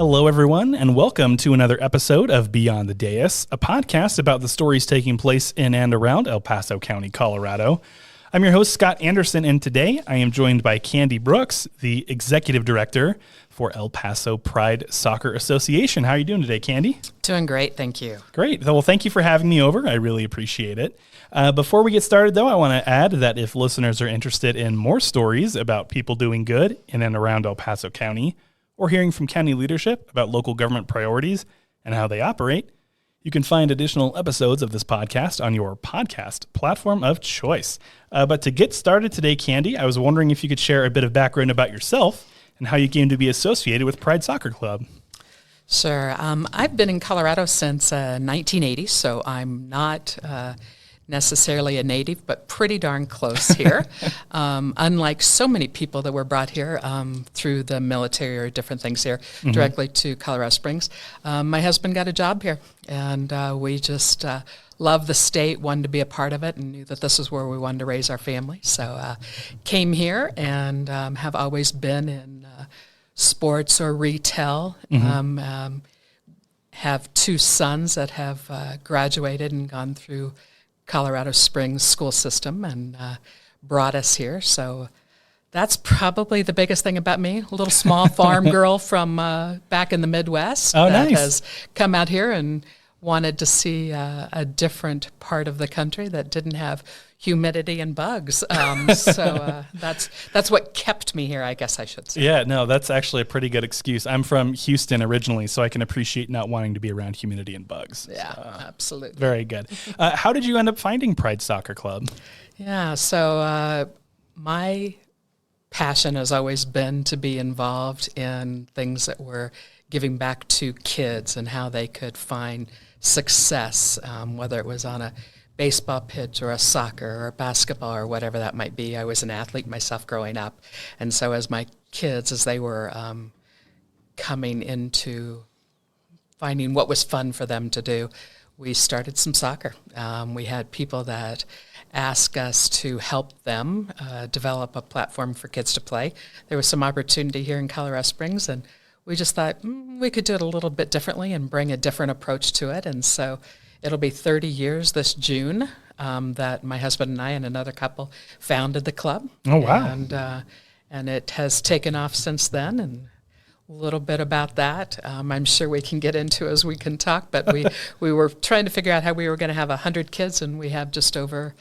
Hello, everyone, and welcome to another episode of Beyond the Dais, a podcast about the stories taking place in and around El Paso County, Colorado. I'm your host, Scott Anderson, and today I am joined by Candy Brooks, the Executive Director for El Paso Pride Soccer Association. How are you doing today, Candy? Doing great, thank you. Great. Well, thank you for having me over. I really appreciate it. Before we get started, though, I want to add that if listeners are interested in more stories about people doing good in and around El Paso County, or hearing from county leadership about local government priorities and how they operate, you can find additional episodes of this podcast on your podcast platform of choice. But to get started today, Candy, I was wondering if you could share a bit of background about yourself and how you came to be associated with Pride Soccer Club. Sure. I've been in Colorado since 1980, so I'm not necessarily a native, but pretty darn close here. Unlike so many people that were brought here through the military or different things here directly to Colorado Springs, my husband got a job here, and we just loved the state, wanted to be a part of it, and knew that this is where we wanted to raise our family. So came here and have always been in sports or retail. Have two sons that have graduated and gone through Colorado Springs school system and brought us here. So that's probably the biggest thing about me. A little small farm girl from back in the Midwest that has come out here and wanted to see a different part of the country that didn't have humidity and bugs. So that's what kept me here, I guess I should say. Yeah, no, that's actually a pretty good excuse. I'm from Houston originally, so I can appreciate not wanting to be around humidity and bugs. Yeah, absolutely. Very good. How did you end up finding Pride Soccer Club? Yeah, so my passion has always been to be involved in things that were giving back to kids and how they could find success, whether it was on a baseball pitch or a soccer or a basketball or whatever that might be. I was an athlete myself growing up. And so as my kids, as they were coming into finding what was fun for them to do, we started some soccer. We had people that asked us to help them develop a platform for kids to play. There was some opportunity here in Colorado Springs, and we just thought we could do it a little bit differently and bring a different approach to it. And so it'll be 30 years this June that my husband and I and another couple founded the club. Oh, wow. And it has taken off since then, and a little bit about that I'm sure we can get into as we can talk, but we were trying to figure out how we were going to have 100 kids, and we have just over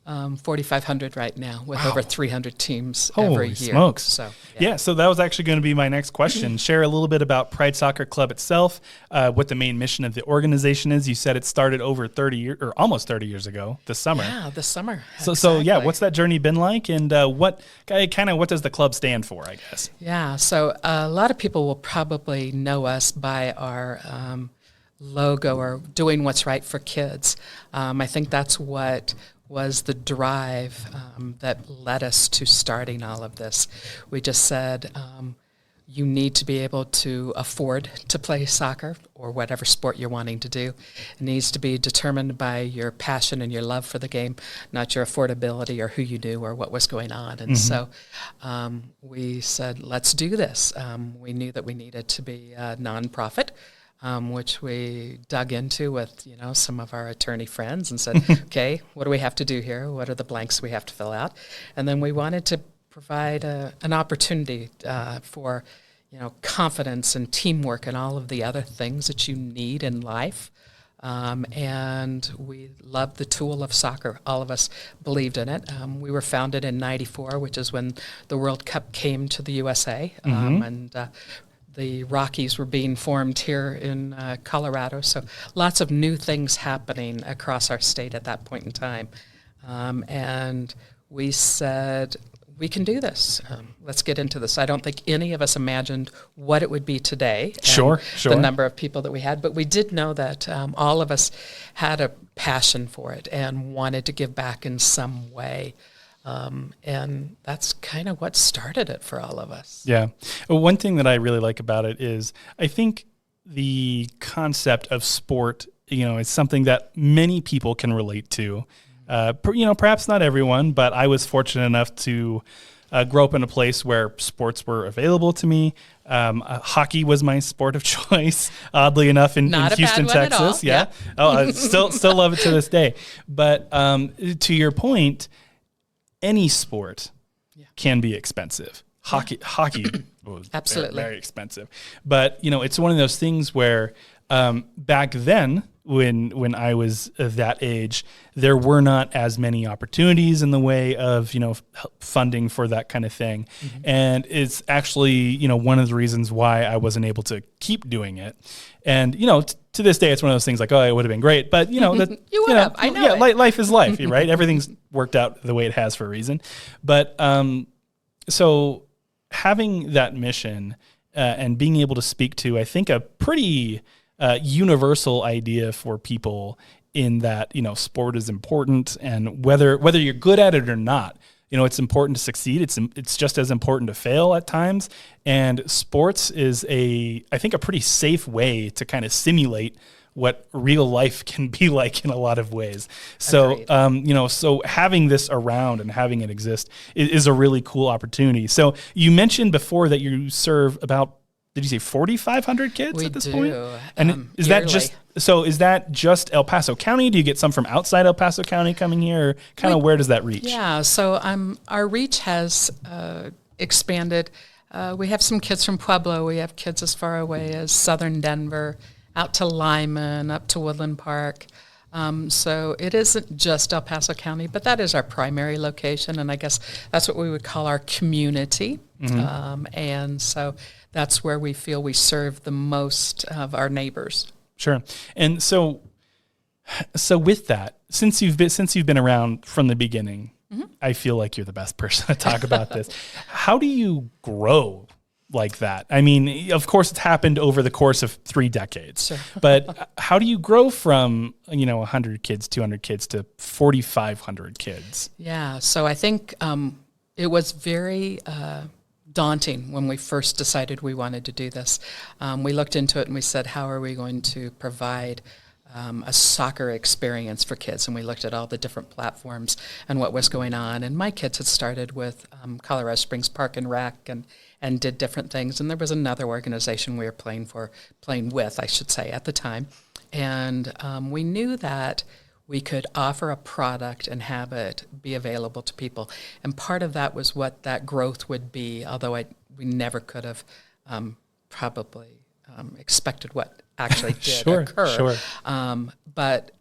4,500 right now with over 300 teams every year. Holy smokes. So, yeah, so that was actually going to be my next question. Share a little bit about Pride Soccer Club itself, what the main mission of the organization is. You said it started over 30 years, or almost 30 years ago, this summer. Yeah, this summer. So yeah, what's that journey been like, and what does the club stand for, I guess? Yeah, so a lot of people will probably know us by our logo, or doing what's right for kids. I think that's what was the drive that led us to starting all of this. We just said, you need to be able to afford to play soccer or whatever sport you're wanting to do. It needs to be determined by your passion and your love for the game, not your affordability or who you knew or what was going on. And so we said, let's do this. We knew that we needed to be a nonprofit, which we dug into with, some of our attorney friends and said, okay, what do we have to do here? What are the blanks we have to fill out? And then we wanted to provide an opportunity for, confidence and teamwork and all of the other things that you need in life. And we loved the tool of soccer. All of us believed in it. We were founded in '94, which is when the World Cup came to the USA. And the Rockies were being formed here in Colorado. So lots of new things happening across our state at that point in time. And we said, we can do this. Let's get into this. I don't think any of us imagined what it would be today. Sure. The number of people that we had. But we did know that all of us had a passion for it and wanted to give back in some way. And that's kind of what started it for all of us. Yeah. One thing that I really like about it is I think the concept of sport, is something that many people can relate to. Perhaps not everyone, but I was fortunate enough to grew up in a place where sports were available to me. Hockey was my sport of choice, oddly enough, in Houston, Texas. Yeah. Oh, I still love it to this day. But to your point, any sport can be expensive. Hockey was absolutely very expensive. But, it's one of those things where back then, when I was that age, there were not as many opportunities in the way of, funding for that kind of thing. Mm-hmm. And it's actually, one of the reasons why I wasn't able to keep doing it. And, to this day, it's one of those things like, oh, it would have been great. But, that you would have. I know. Yeah, life is life, right? Everything's worked out the way it has for a reason. But so having that mission and being able to speak to, I think, a pretty universal idea for people in that, sport is important, and whether you're good at it or not, it's important to succeed. It's just as important to fail at times. And sports is I think a pretty safe way to kind of simulate what real life can be like in a lot of ways. So, so having this around and having it exist is a really cool opportunity. So you mentioned before that you serve about, did you say 4,500 kids at this point? And is that just El Paso County? Do you get some from outside El Paso County coming here? Or kind of where does that reach? Yeah, so our reach has expanded. We have some kids from Pueblo. We have kids as far away as southern Denver, out to Lyman, up to Woodland Park. So it isn't just El Paso County, but that is our primary location, and I guess that's what we would call our community. Mm-hmm. And so that's where we feel we serve the most of our neighbors. Sure. And so with that, since you've been around from the beginning, mm-hmm. I feel like you're the best person to talk about this. How do you grow like that? I mean, of course, it's happened over the course of 3 decades. Sure. But how do you grow from 100 kids, 200 kids to 4,500 kids? Yeah. So I think it was very daunting when we first decided we wanted to do this. We looked into it and we said, how are we going to provide a soccer experience for kids? And we looked at all the different platforms and what was going on. And my kids had started with Colorado Springs Park and Rec and did different things. And there was another organization we were playing with, I should say, at the time. And we knew that we could offer a product and have it be available to people. And part of that was what that growth would be, although we never could have probably expected what actually did occur. Sure. But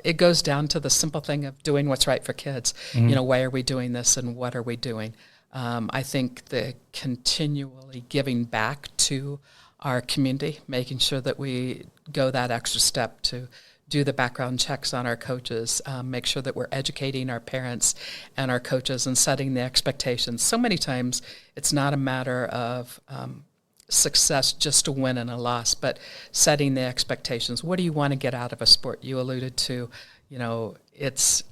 it goes down to the simple thing of doing what's right for kids. Mm-hmm. Why are we doing this and what are we doing? I think the continually giving back to our community, making sure that we go that extra step to do the background checks on our coaches, make sure that we're educating our parents and our coaches and setting the expectations. So many times it's not a matter of success just a win and a loss, but setting the expectations. What do you want to get out of a sport? You alluded to, it's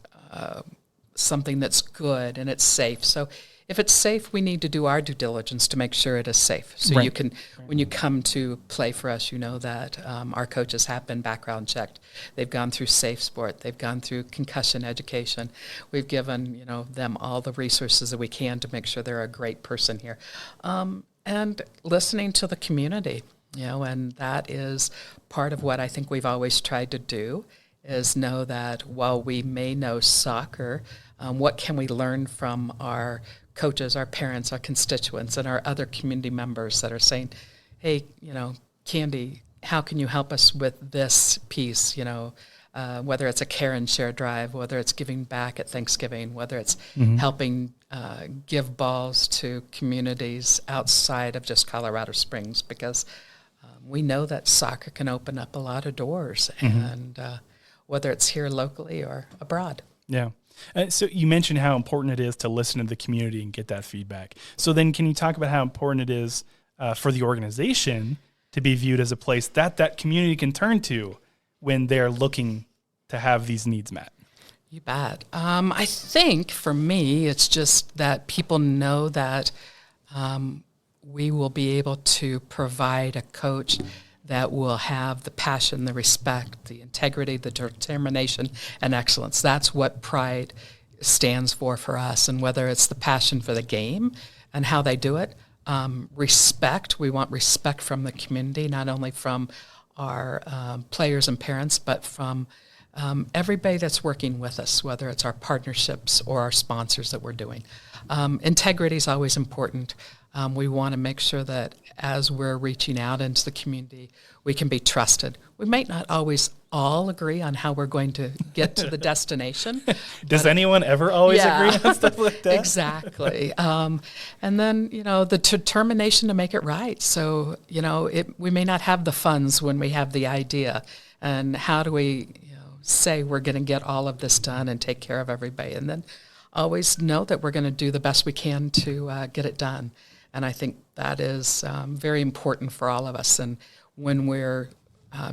something that's good and it's safe. So if it's safe, we need to do our due diligence to make sure it is safe. So right. You can, when you come to play for us, you know that our coaches have been background checked. They've gone through Safe Sport. They've gone through concussion education. We've given them all the resources that we can to make sure they're a great person here. And listening to the community, and that is part of what I think we've always tried to do, is know that while we may know soccer, what can we learn from our coaches, our parents, our constituents, and our other community members that are saying, hey, Candy, how can you help us with this piece, whether it's a care and share drive, whether it's giving back at Thanksgiving, whether it's mm-hmm. helping give balls to communities outside of just Colorado Springs, because we know that soccer can open up a lot of doors, mm-hmm. and whether it's here locally or abroad. Yeah. So you mentioned how important it is to listen to the community and get that feedback. So then can you talk about how important it is for the organization to be viewed as a place that community can turn to when they're looking to have these needs met? You bet. I think for me, it's just that people know that we will be able to provide a coach that will have the passion, the respect, the integrity, the determination, and excellence. That's what Pride stands for us, and whether it's the passion for the game and how they do it. Respect. We want respect from the community, not only from our players and parents, but from everybody that's working with us, whether it's our partnerships or our sponsors that we're doing. Integrity is always important. We want to make sure that as we're reaching out into the community, we can be trusted. We might not always all agree on how we're going to get to the destination. Does anyone ever always agree on stuff like that? Exactly. And then, the determination to make it right. So, we may not have the funds when we have the idea. And how do we say we're going to get all of this done and take care of everybody? And then always know that we're going to do the best we can to get it done. And I think that is very important for all of us. And when we're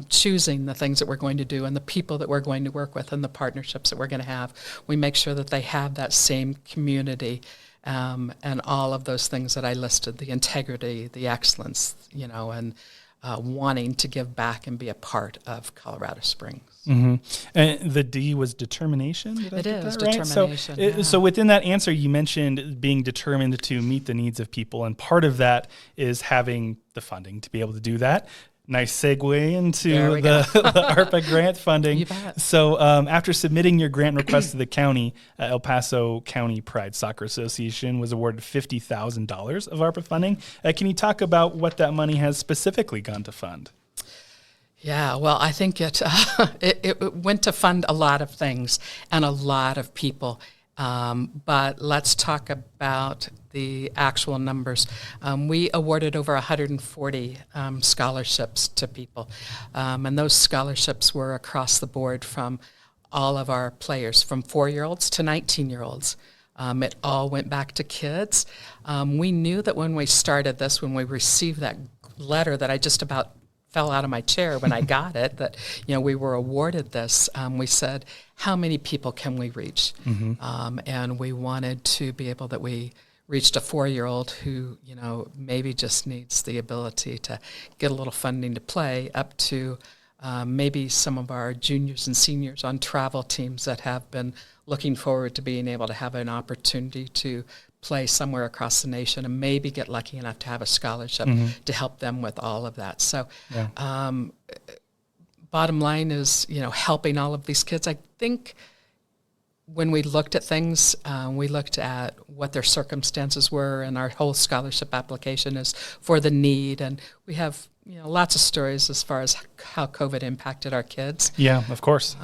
choosing the things that we're going to do and the people that we're going to work with and the partnerships that we're going to have, we make sure that they have that same community and all of those things that I listed, the integrity, the excellence, and wanting to give back and be a part of Colorado Springs. Mm-hmm. And the D was determination? It is, right? determination. So within that answer, you mentioned being determined to meet the needs of people, and part of that is having the funding to be able to do that. Nice segue into the ARPA grant funding. You bet. So after submitting your grant request to the county, El Paso County Pride Soccer Association was awarded $50,000 of ARPA funding. Can you talk about what that money has specifically gone to fund? Yeah, well, I think it went to fund a lot of things and a lot of people. But let's talk about the actual numbers. We awarded over 140 scholarships to people. And those scholarships were across the board from all of our players, from 4-year-olds to 19-year-olds. It all went back to kids. We knew that when we started this, when we received that letter that I just about fell out of my chair when I got it, that we were awarded this, we said, how many people can we reach? Mm-hmm. And we wanted to be able that we reached a 4-year-old who, maybe just needs the ability to get a little funding to play, up to maybe some of our juniors and seniors on travel teams that have been looking forward to being able to have an opportunity to play somewhere across the nation and maybe get lucky enough to have a scholarship to help them with all of that. So bottom line is, helping all of these kids. I think when we looked at things, we looked at what their circumstances were, and our whole scholarship application is for the need. And we have, lots of stories as far as how COVID impacted our kids. Yeah, of course.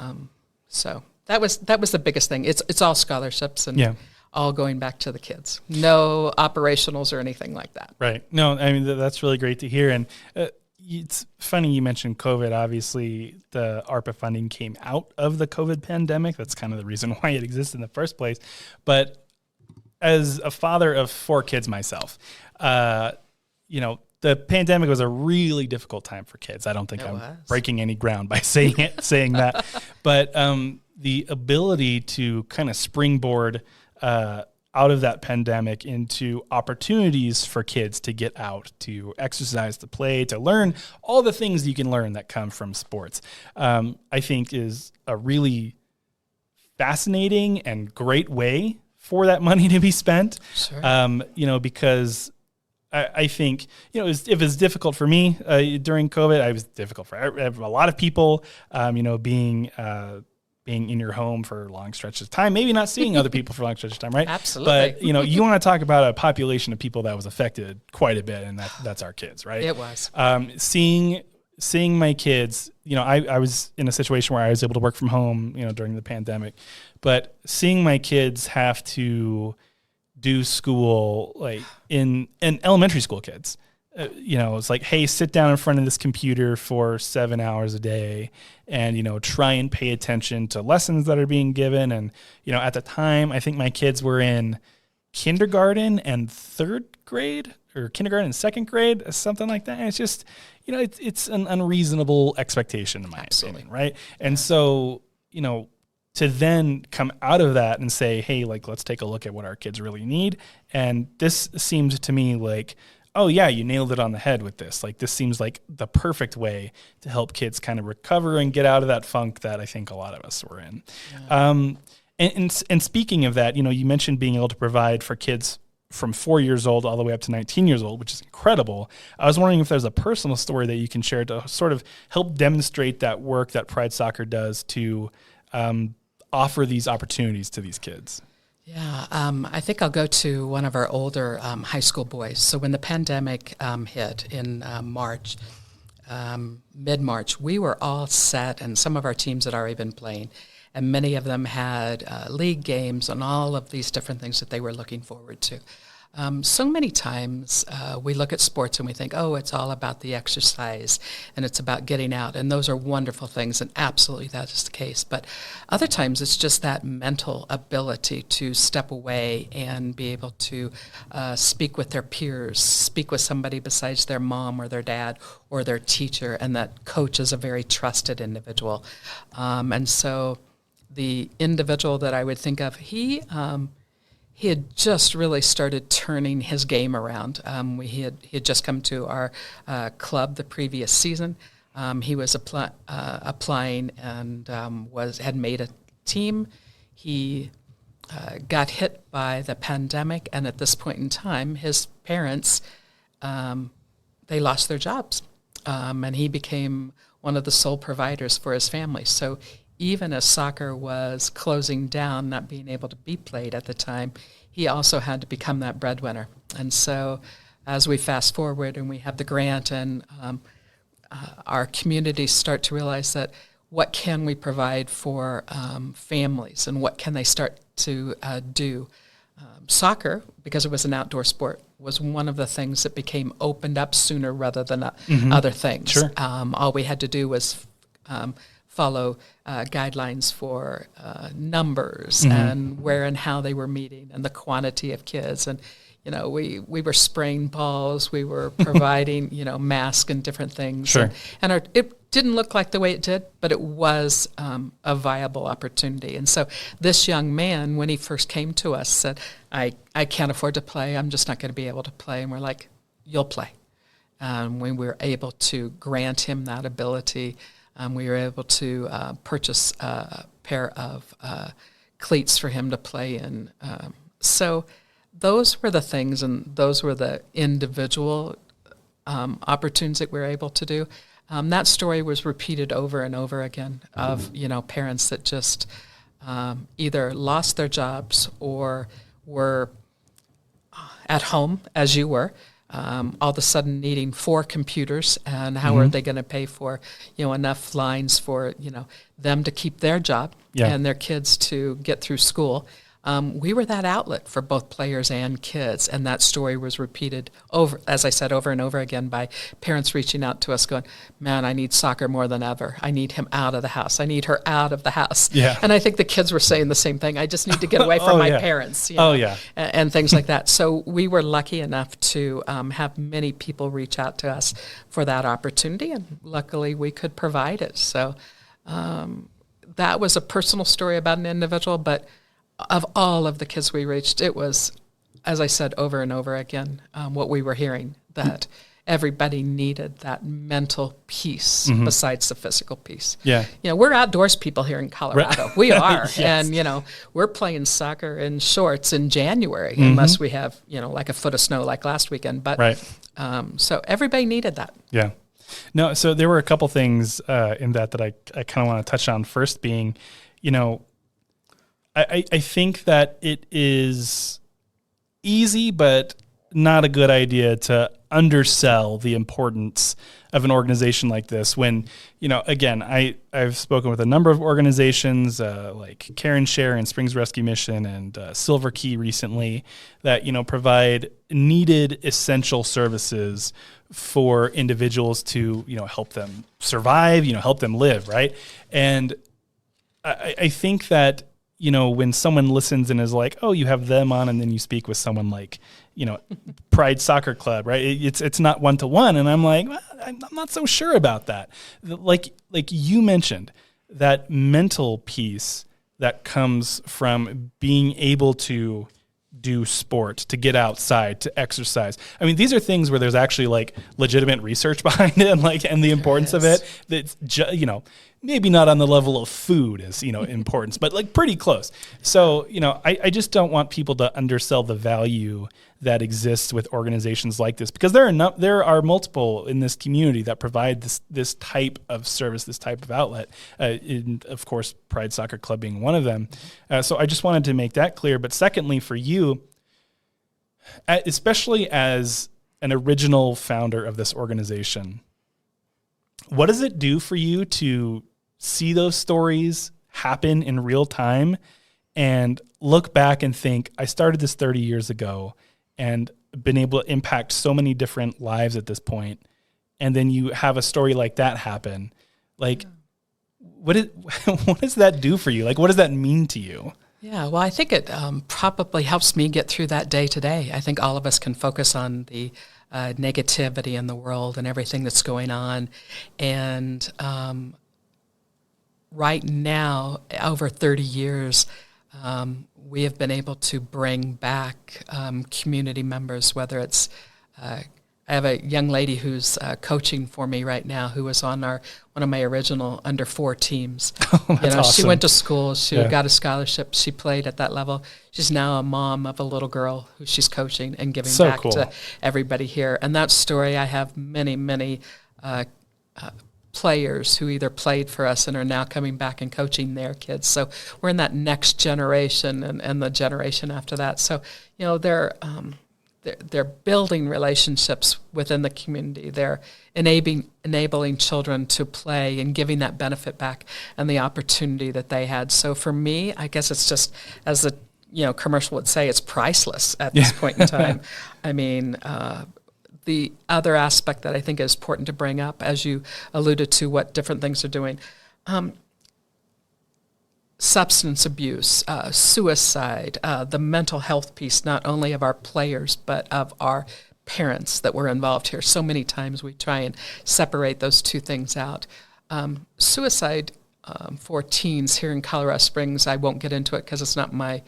So that was the biggest thing. It's all scholarships and all going back to the kids. No operationals or anything like that. Right. No, I mean, that's really great to hear. And it's funny you mentioned COVID. Obviously, the ARPA funding came out of the COVID pandemic. That's kind of the reason why it exists in the first place. But as a father of 4 kids myself, the pandemic was a really difficult time for kids. I don't think I'm breaking any ground by saying that. But the ability to kind of springboard out of that pandemic into opportunities for kids to get out, to exercise, to play, to learn all the things you can learn that come from sports, I think is a really fascinating and great way for that money to be spent. Sure. Because I think, if it's difficult for me during COVID, it was difficult for a lot of people, being in your home for long stretches of time, maybe not seeing other people for long stretches of time, right? Absolutely. But, you want to talk about a population of people that was affected quite a bit, and that's our kids, right? It was. Seeing my kids, I was in a situation where I was able to work from home, during the pandemic, but seeing my kids have to do school, like in elementary school kids, it's like, hey, sit down in front of this computer for 7 hours a day and, try and pay attention to lessons that are being given. And, at the time, I think my kids were in kindergarten and 3rd grade, or kindergarten and 2nd grade, something like that. And it's just, it's an unreasonable expectation in my opinion, right? And so, to then come out of that and say, hey, let's take a look at what our kids really need. And this seemed to me like, oh yeah, you nailed it on the head with this. This seems like the perfect way to help kids kind of recover and get out of that funk that I think a lot of us were in. Yeah. And speaking of that, you mentioned being able to provide for kids from 4 years old all the way up to 19 years old, which is incredible. I was wondering if there's a personal story that you can share to sort of help demonstrate that work that Pride Soccer does to offer these opportunities to these kids. Yeah, I think I'll go to one of our older high school boys. So when the pandemic hit in March, mid-March, we were all set, and some of our teams had already been playing, and many of them had league games and all of these different things that they were looking forward to. So many times we look at sports and we think, oh, it's all about the exercise and it's about getting out, and those are wonderful things, and absolutely that is the case. But other times it's just that mental ability to step away and be able to speak with their peers, speak with somebody besides their mom or their dad or their teacher, and that coach is a very trusted individual. And so the individual that I would think of, he had just really started turning his game around. He had just come to our club the previous season. He was applying and had made a team. He got hit by the pandemic, and at this point in time, his parents, they lost their jobs, and he became one of the sole providers for his family. So even as soccer was closing down, not being able to be played at the time, he also had to become that breadwinner. And so as we fast forward and we have the grant, and our communities start to realize that what can we provide for families, and what can they start to do. Soccer, because it was an outdoor sport, was one of the things that became opened up sooner rather than other things. Sure. All we had to do was follow guidelines for numbers and where and how they were meeting and the quantity of kids. And, we were spraying balls, we were providing, masks and different things. Sure. And it didn't look like the way it did, but it was a viable opportunity. And so this young man, when he first came to us, said, I can't afford to play, I'm just not going to be able to play. And we're like, you'll play. When we were able to grant him that ability, we were able to purchase a pair of cleats for him to play in. So those were the things, and those were the individual opportunities that we were able to do. That story was repeated over and over again of, parents that just either lost their jobs or were at home, as you were, all of a sudden needing 4 computers, and how are they going to pay for, enough lines for, them to keep their job and their kids to get through school. We were that outlet for both players and kids, and that story was repeated over, as I said, over and over again by parents reaching out to us going, man, I need soccer more than ever. I need him out of the house. I need her out of the house. Yeah. And I think the kids were saying the same thing. I just need to get away from my parents. And things like that. So we were lucky enough to have many people reach out to us for that opportunity, and luckily we could provide it. So that was a personal story about an individual, but of all of the kids we reached, it was, as I said over and over again, what we were hearing, that everybody needed that mental peace besides the physical peace. Yeah. We're outdoors people here in Colorado. Right. We are. Yes. And, we're playing soccer in shorts in January, unless we have, like a foot of snow like last weekend. But so everybody needed that. Yeah. No, so there were a couple things in that I kind of want to touch on. First being, I think that it is easy, but not a good idea to undersell the importance of an organization like this when, again, I've spoken with a number of organizations like Care and Share and Springs Rescue Mission and Silver Key recently that, provide needed essential services for individuals to, help them survive, help them live, right? And I think that, when someone listens and is like, oh, you have them on, and then you speak with someone like, Pride Soccer Club, right? It's not one-to-one. And I'm like, well, I'm not so sure about that. Like you mentioned, that mental piece that comes from being able to do sport, to get outside, to exercise. I mean, these are things where there's actually like legitimate research behind it, and the importance of it. That's maybe not on the level of food as importance, but like pretty close. So I just don't want people to undersell the value that exists with organizations like this, because there are multiple in this community that provide this type of service, this type of outlet. Of course, Pride Soccer Club being one of them. So I just wanted to make that clear. But secondly, for you, especially as an original founder of this organization, what does it do for you to see those stories happen in real time and look back and think, I started this 30 years ago and been able to impact so many different lives at this point, and then you have a story like that happen? Like, what does that do for you? Like, what does that mean to you? Yeah, well, I think it probably helps me get through that day to day. I think all of us can focus on the negativity in the world and everything that's going on. And right now, over 30 years, we have been able to bring back community members, whether it's, I have a young lady who's coaching for me right now who was on one of my original under 4 teams. That's awesome. She went to school, she got a scholarship, she played at that level. She's now a mom of a little girl who she's coaching and giving back to everybody here. And that story, I have many, many players who either played for us and are now coming back and coaching their kids. So we're in that next generation and the generation after that. So, they're building relationships within the community. They're enabling children to play and giving that benefit back and the opportunity that they had. So for me, I guess it's just, as the commercial would say, it's priceless at this point in time. I mean, the other aspect that I think is important to bring up, as you alluded to, what different things are doing, substance abuse, suicide, the mental health piece, not only of our players, but of our parents that were involved here. So many times we try and separate those two things out. Suicide for teens here in Colorado Springs, I won't get into it because it's not my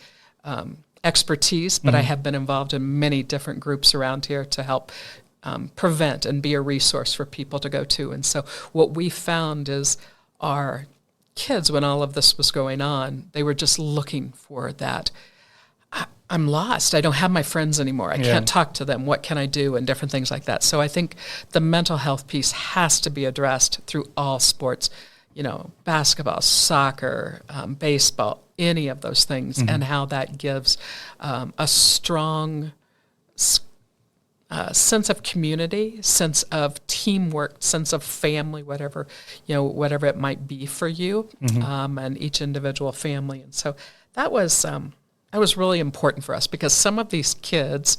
expertise, but I have been involved in many different groups around here to help prevent and be a resource for people to go to. And so what we found is our kids, when all of this was going on, they were just looking for that. I'm lost. I don't have my friends anymore. I can't talk to them. What can I do? And different things like that. So I think the mental health piece has to be addressed through all sports, basketball, soccer, baseball, any of those things, and how that gives a strong sense of community, sense of teamwork, sense of family, whatever it might be for you, and each individual family. And so that was really important for us, because some of these kids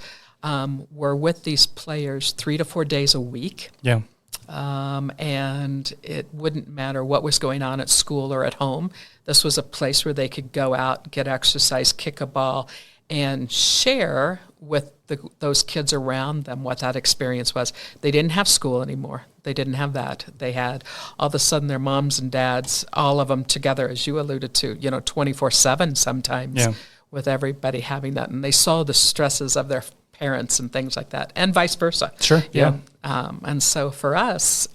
were with these players 3 to 4 days a week. Yeah. And it wouldn't matter what was going on at school or at home. This was a place where they could go out, get exercise, kick a ball, and share with those kids around them what that experience was. They didn't have school anymore. They didn't have that. They had, all of a sudden, their moms and dads, all of them together, as you alluded to, 24/7 sometimes, with everybody having that. And they saw the stresses of their parents and things like that, and vice versa. Sure, yeah. And so for us,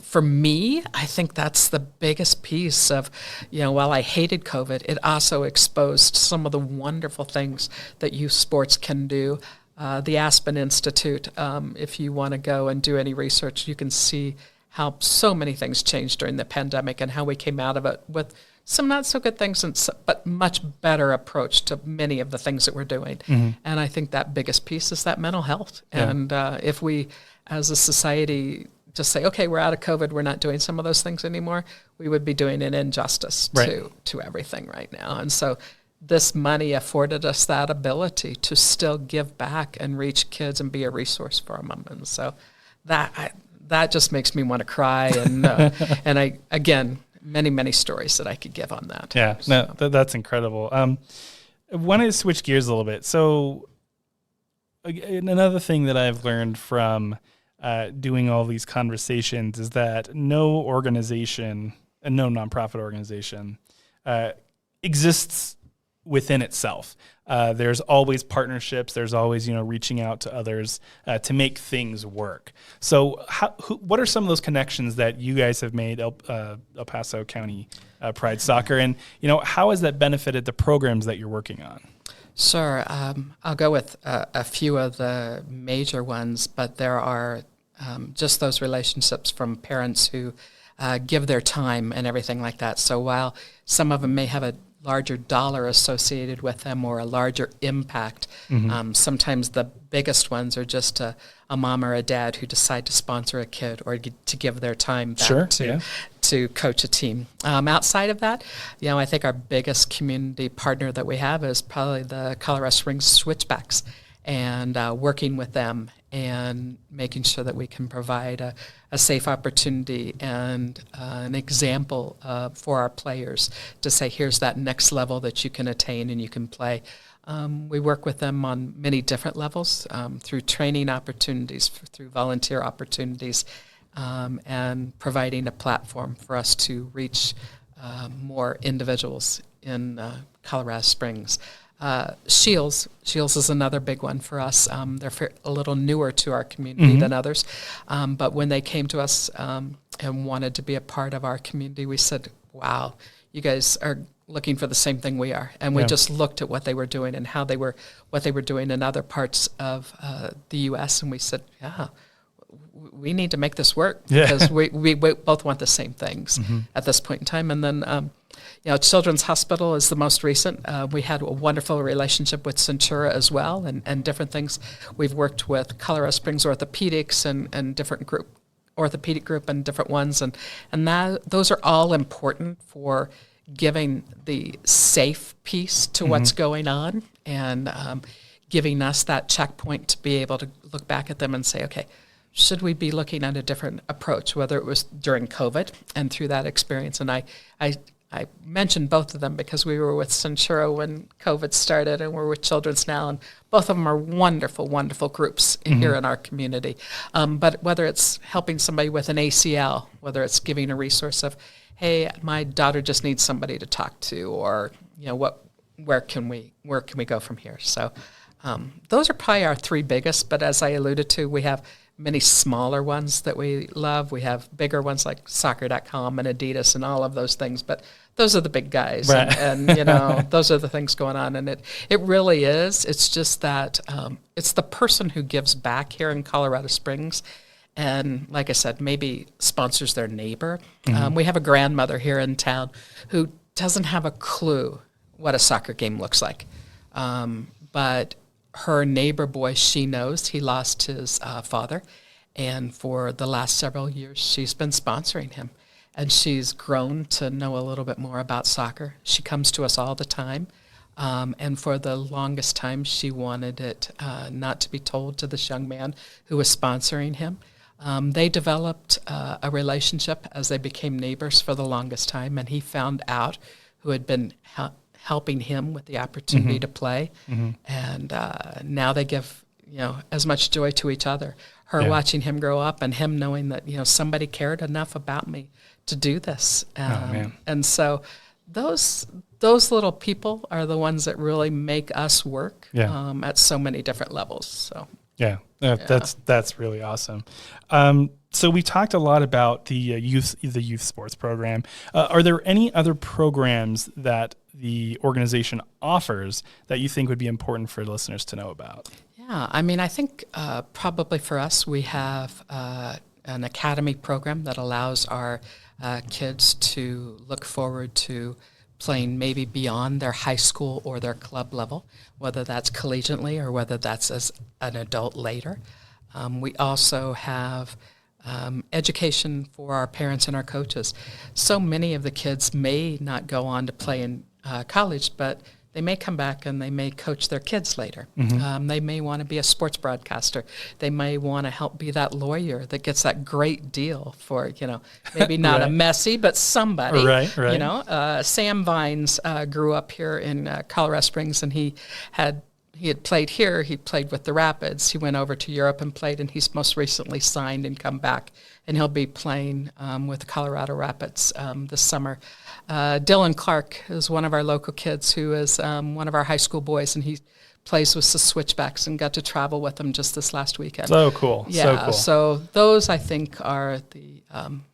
for me, I think that's the biggest piece of, while I hated COVID, it also exposed some of the wonderful things that youth sports can do. The Aspen Institute, if you want to go and do any research, you can see how so many things changed during the pandemic and how we came out of it with some not so good things, but much better approach to many of the things that we're doing. And I think that biggest piece is that mental health. Yeah. And if we, as a society, just say, okay, we're out of COVID, we're not doing some of those things anymore, we would be doing an injustice to everything right now. And so this money afforded us that ability to still give back and reach kids and be a resource for them. And so that just makes me want to cry. And and I, again, many stories that I could give on that. Yeah, so. No, that's incredible. I want to switch gears a little bit. So another thing that I've learned from doing all these conversations is that no organization and no nonprofit organization exists within itself. There's always partnerships. There's always, reaching out to others to make things work. So what are some of those connections that you guys have made, El Paso County Pride Soccer? And, how has that benefited the programs that you're working on? Sure. I'll go with a few of the major ones, but there are just those relationships from parents who give their time and everything like that. So while some of them may have a larger dollar associated with them or a larger impact, sometimes the biggest ones are just a mom or a dad who decide to sponsor a kid or to give their time back to coach a team. Outside of that, I think our biggest community partner that we have is probably the Colorado Springs Switchbacks, and working with them and making sure that we can provide a safe opportunity and an example for our players to say, here's that next level that you can attain and you can play. We work with them on many different levels, through training opportunities, through volunteer opportunities, and providing a platform for us to reach more individuals in Colorado Springs. Shields is another big one for us. They're a little newer to our community than others, but when they came to us and wanted to be a part of our community, we said, wow, you guys are looking for the same thing we are. And we just looked at what they were doing and what they were doing in other parts of the U.S., and we said, yeah, we need to make this work because we both want the same things at this point in time. And then Children's Hospital is the most recent. We had a wonderful relationship with Centura as well, and different things. We've worked with Colorado Springs Orthopedics and different orthopedic group and different ones, and those are all important for giving the safe piece to what's going on, and giving us that checkpoint to be able to look back at them and say, okay, should we be looking at a different approach, whether it was during COVID and through that experience. And I mentioned both of them because we were with Centura when COVID started, and we're with Children's now, and both of them are wonderful, wonderful groups here in our community. But whether it's helping somebody with an ACL, whether it's giving a resource of, hey, my daughter just needs somebody to talk to, or where can we go from here? So those are probably our three biggest. But as I alluded to, we have many smaller ones that we love. We have bigger ones like soccer.com and Adidas and all of those things, but those are the big guys. Right. And those are the things going on. And it really is. It's just that it's the person who gives back here in Colorado Springs, and like I said, maybe sponsors their neighbor. We have a grandmother here in town who doesn't have a clue what a soccer game looks like. But her neighbor boy, she knows he lost his father, and for the last several years, she's been sponsoring him, and she's grown to know a little bit more about soccer. She comes to us all the time, and for the longest time, she wanted it not to be told to this young man who was sponsoring him. They developed a relationship as they became neighbors for the longest time, and he found out who had been helping him with the opportunity to play, and now they give as much joy to each other. Her watching him grow up, and him knowing that somebody cared enough about me to do this. And so those little people are the ones that really make us work at so many different levels. So that's really awesome. So we talked a lot about the youth sports program. Are there any other programs that the organization offers that you think would be important for listeners to know about? Yeah, I think probably for us, we have an academy program that allows our kids to look forward to playing maybe beyond their high school or their club level, whether that's collegiately or whether that's as an adult later. We also have education for our parents and our coaches. So many of the kids may not go on to play in college, but they may come back and they may coach their kids later. They may want to be a sports broadcaster. They may want to help be that lawyer that gets that great deal for, maybe not a Messi, but somebody. Right. Sam Vines grew up here in Colorado Springs, and he had he had played here. He played with the Rapids. He went over to Europe and played, and he's most recently signed and come back. And he'll be playing with the Colorado Rapids this summer. Dylan Clark is one of our local kids who is one of our high school boys, and he plays with the Switchbacks and got to travel with them just this last weekend. So cool. Yeah, so cool. So those, I think, are the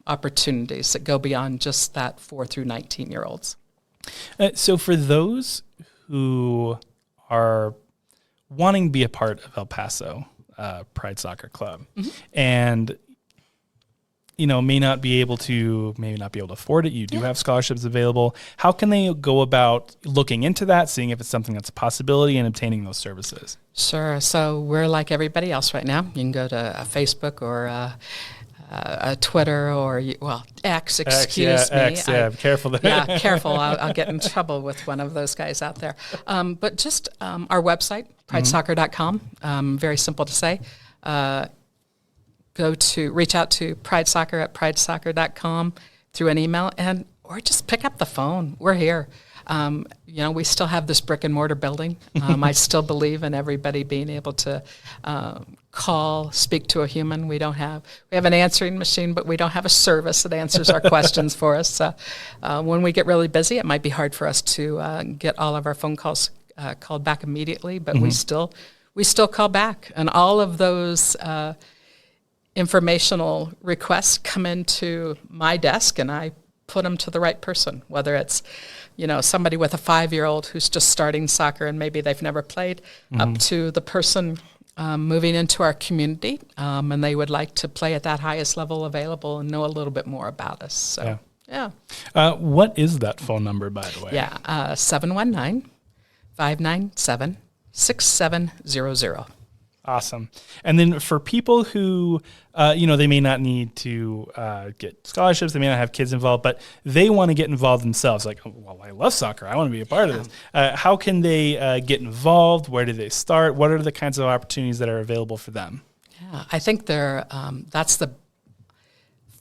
opportunities that go beyond just that 4 through 19-year-olds. So for those who are wanting to be a part of El Paso Pride Soccer Club, and may not be able to afford it. You do have scholarships available. How can they go about looking into that, seeing if it's something that's a possibility, and obtaining those services? Sure. So we're like everybody else right now. You can go to Facebook or a Twitter or X. Excuse me. X. Yeah, careful there. Yeah, careful. I'll get in trouble with one of those guys out there. But just our website, pridesoccer.com. Very simple to say. Reach out to pridesoccer@pridesoccer.com through an email, or just pick up the phone. We're here. We still have this brick and mortar building. I still believe in everybody being able to speak to a human. We have an answering machine, but we don't have a service that answers our questions for us. When we get really busy, it might be hard for us to get all of our phone calls called back immediately, but we still call back, and all of those informational requests come into my desk, and I put them to the right person, whether it's somebody with a 5-year-old who's just starting soccer and maybe they've never played, up to the person moving into our community, and they would like to play at that highest level available and know a little bit more about us. So, yeah. What is that phone number, by the way? Yeah, 719-597-6700. Awesome. And then for people who, they may not need to get scholarships, they may not have kids involved, but they want to get involved themselves. Like, well, I love soccer. I want to be a part of this. How can they get involved? Where do they start? What are the kinds of opportunities that are available for them? Yeah, I think that's the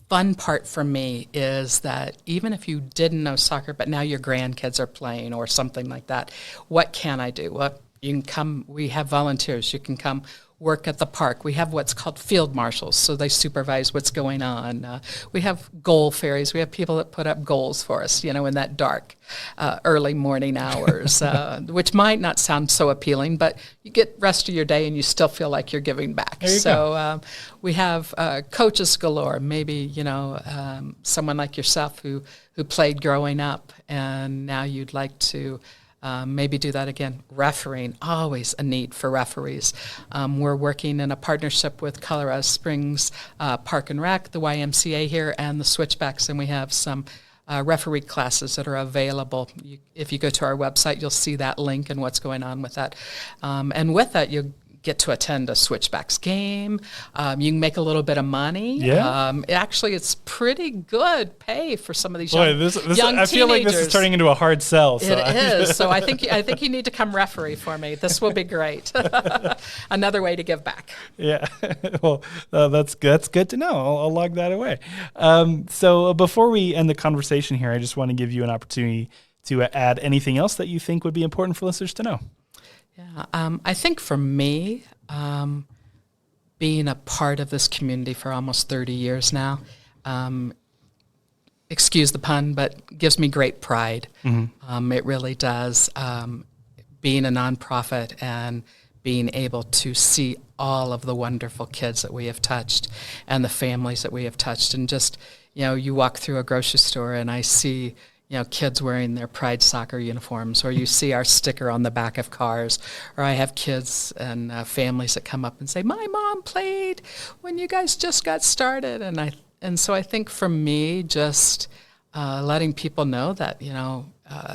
fun part for me, is that even if you didn't know soccer, but now your grandkids are playing or something like that, what can I do? Well, you can come. We have volunteers. You can come work at the park. We have what's called field marshals, so they supervise what's going on. We have goal fairies. We have people that put up goals for us, in that dark, early morning hours, which might not sound so appealing, but you get rest of your day and you still feel like you're giving back. So we have coaches galore, maybe, someone like yourself who played growing up and now you'd like to maybe do that again. Refereeing, always a need for referees. We're working in a partnership with Colorado Springs Park and Rec, the YMCA here, and the Switchbacks, and we have some referee classes that are available. If you go to our website, you'll see that link and what's going on with that. And with that, you'll get to attend a Switchbacks game. You can make a little bit of money. Yeah. Actually, it's pretty good pay for some of these young teenagers. I feel like this is turning into a hard sell. So. It is. So I think you need to come referee for me. This will be great. Another way to give back. Yeah. Well, that's good to know. I'll log that away. So before we end the conversation here, I just want to give you an opportunity to add anything else that you think would be important for listeners to know. Yeah, I think for me, being a part of this community for almost 30 years now, excuse the pun, but gives me great pride. It really does. Being a nonprofit and being able to see all of the wonderful kids that we have touched and the families that we have touched. And just, you walk through a grocery store and I see kids wearing their Pride Soccer uniforms, or you see our sticker on the back of cars, or I have kids and families that come up and say, my mom played when you guys just got started. And so I think for me, just letting people know that,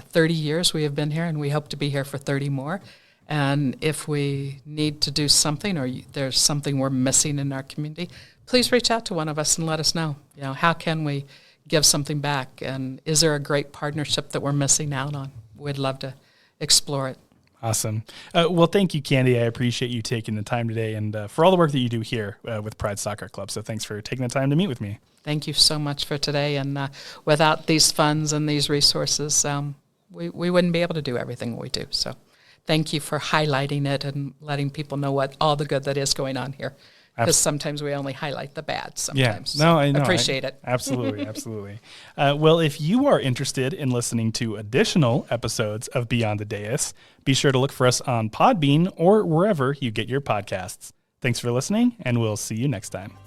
30 years we have been here and we hope to be here for 30 more. And if we need to do something or there's something we're missing in our community, please reach out to one of us and let us know, how can we give something back, and is there a great partnership that we're missing out on? We'd love to explore it. Awesome. Well, thank you, Candy. I appreciate you taking the time today and for all the work that you do here with Pride Soccer Club. So thanks for taking the time to meet with me. Thank you so much for today. And without these funds and these resources, we wouldn't be able to do everything we do. So thank you for highlighting it and letting people know what all the good that is going on here. Because sometimes we only highlight the bad sometimes. Yeah, no, I know. Appreciate it. Absolutely, absolutely. Well, if you are interested in listening to additional episodes of Beyond the Dais, be sure to look for us on Podbean or wherever you get your podcasts. Thanks for listening, and we'll see you next time.